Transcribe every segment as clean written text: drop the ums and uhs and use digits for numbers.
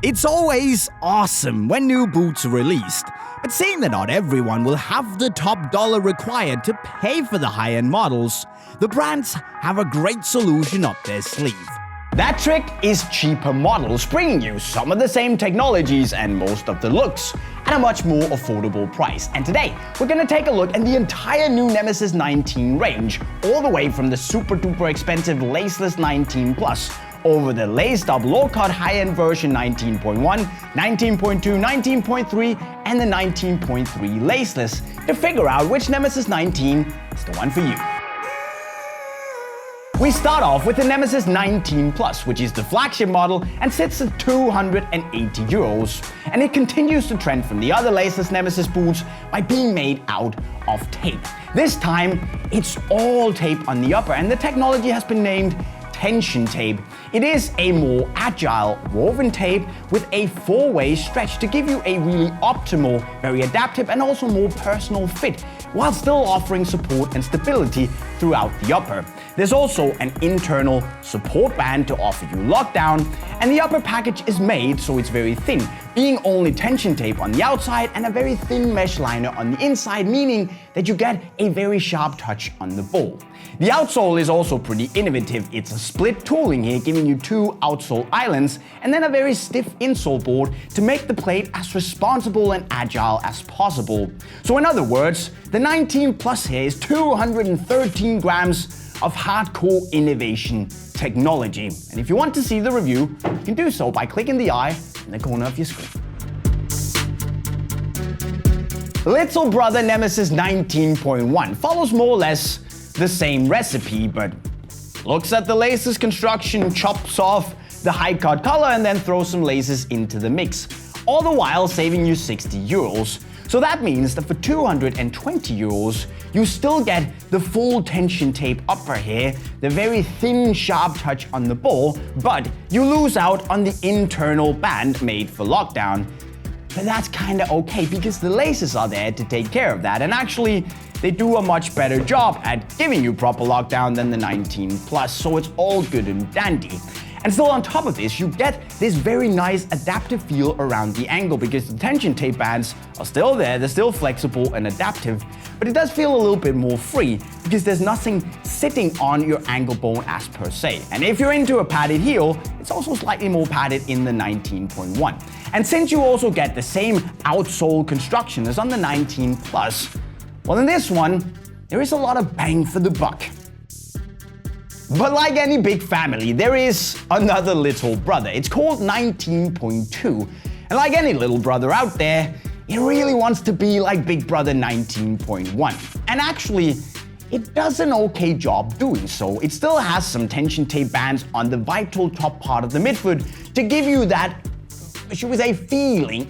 It's always awesome when new boots are released, but seeing that not everyone will have the top dollar required to pay for the high-end models, the brands have a great solution up their sleeve. That trick is cheaper models, bringing you some of the same technologies and most of the looks at a much more affordable price. And today, we're gonna take a look at the entire new Nemesis 19 range, all the way from the super duper expensive laceless 19 Plus, over the laced up low-cut high-end version 19.1, 19.2, 19.3, and the 19.3 laceless to figure out which Nemesis 19 is the one for you. We start off with the Nemesis 19 Plus, which is the flagship model and sits at €280. And it continues to trend from the other laceless Nemesis boots by being made out of tape. This time, it's all tape on the upper, and the technology has been named tension tape. It is a more agile woven tape with a four-way stretch to give you a really optimal, very adaptive and also more personal fit, while still offering support and stability throughout the upper. There's also an internal support band to offer you lockdown, and the upper package is made so it's very thin, being only tension tape on the outside and a very thin mesh liner on the inside, meaning that you get a very sharp touch on the ball. The outsole is also pretty innovative. It's a split tooling here, giving you two outsole islands and then a very stiff insole board to make the plate as responsible and agile as possible. So in other words, the 19 Plus here is 213 grams of hardcore innovation technology. And if you want to see the review, you can do so by clicking the eye in the corner of your screen. Little brother Nemesis 19.1 follows more or less the same recipe, but looks at the laces construction, chops off the high cut color, and then throws some laces into the mix, all the while saving you €60. So that means that for €220, you still get the full tension tape upper here, the very thin sharp touch on the ball, but you lose out on the internal band made for lockdown. But that's kinda okay because the laces are there to take care of that, and actually they do a much better job at giving you proper lockdown than the 19 Plus, so it's all good and dandy. And still on top of this, you get this very nice adaptive feel around the ankle because the tension tape bands are still there, they're still flexible and adaptive, but it does feel a little bit more free because there's nothing sitting on your ankle bone as per se. And if you're into a padded heel, it's also slightly more padded in the 19.1. And since you also get the same outsole construction as on the 19 Plus, well in this one, there is a lot of bang for the buck. But like any big family, there is another little brother. It's called 19.2. And like any little brother out there, it really wants to be like big brother 19.1. And actually, it does an okay job doing so. It still has some tension tape bands on the vital top part of the midfoot to give you that, should we say,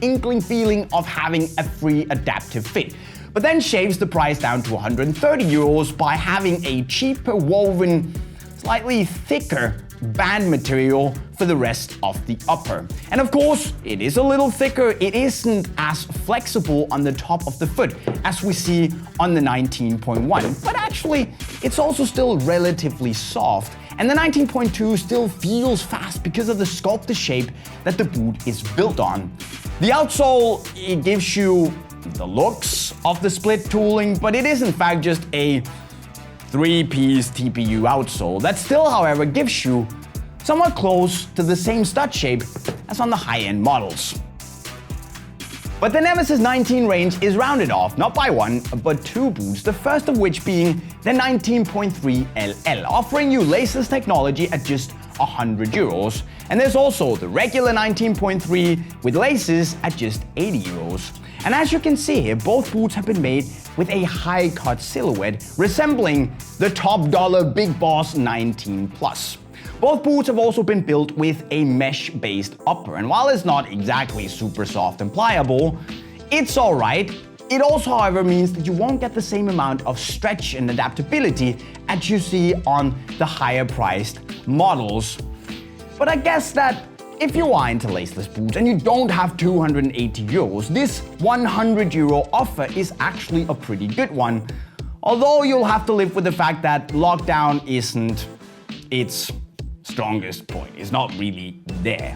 inkling feeling of having a free adaptive fit. But then shaves the price down to €130 by having a cheaper woven, slightly thicker band material for the rest of the upper. And of course, it is a little thicker, it isn't as flexible on the top of the foot as we see on the 19.1, but actually, it's also still relatively soft. And the 19.2 still feels fast because of the sculpted shape that the boot is built on. The outsole, it gives you the looks of the split tooling, but it is in fact just a three-piece TPU outsole that still, however, gives you somewhat close to the same stud shape as on the high-end models. But the Nemesis 19 range is rounded off not by one, but two boots, the first of which being the 19.3 LL, offering you laceless technology at just €100. And there's also the regular 19.3 with laces at just €80. And as you can see here, both boots have been made with a high-cut silhouette resembling the top dollar Big Boss 19 Plus. Both boots have also been built with a mesh-based upper, and while it's not exactly super soft and pliable, it's alright. It also, however, means that you won't get the same amount of stretch and adaptability as you see on the higher-priced models. But I guess that if you are into laceless boots and you don't have €280, this €100 offer is actually a pretty good one. Although you'll have to live with the fact that lockdown isn't its strongest point. It's not really there.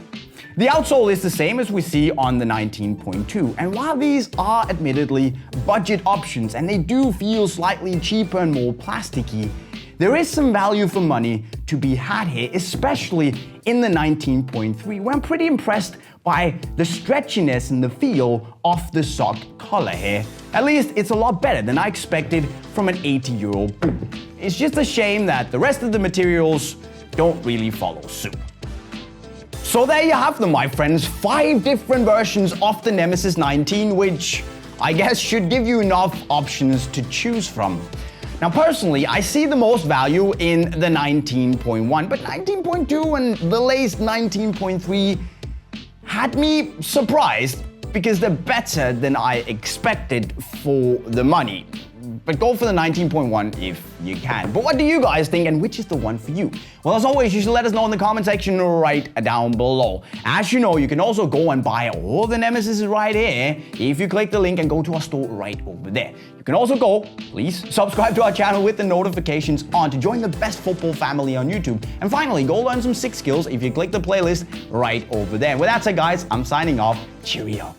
The outsole is the same as we see on the 19.2, and while these are admittedly budget options and they do feel slightly cheaper and more plasticky, there is some value for money to be had here, especially in the 19.3, where I'm pretty impressed by the stretchiness and the feel of the sock collar here. At least it's a lot better than I expected from an €80 boot. It's just a shame that the rest of the materials don't really follow suit. So there you have them, my friends. 5 different versions of the Nemesis 19, which I guess should give you enough options to choose from. Now personally, I see the most value in the 19.1, but 19.2 and the latest 19.3 had me surprised because they're better than I expected for the money. But go for the 19.1 if you can. But what do you guys think, and which is the one for you? Well, as always, you should let us know in the comment section right down below. As you know, you can also go and buy all the Nemesis right here if you click the link and go to our store right over there. You can also go, please, subscribe to our channel with the notifications on to join the best football family on YouTube. And finally, go learn some sick skills if you click the playlist right over there. With that said, guys, I'm signing off. Cheerio.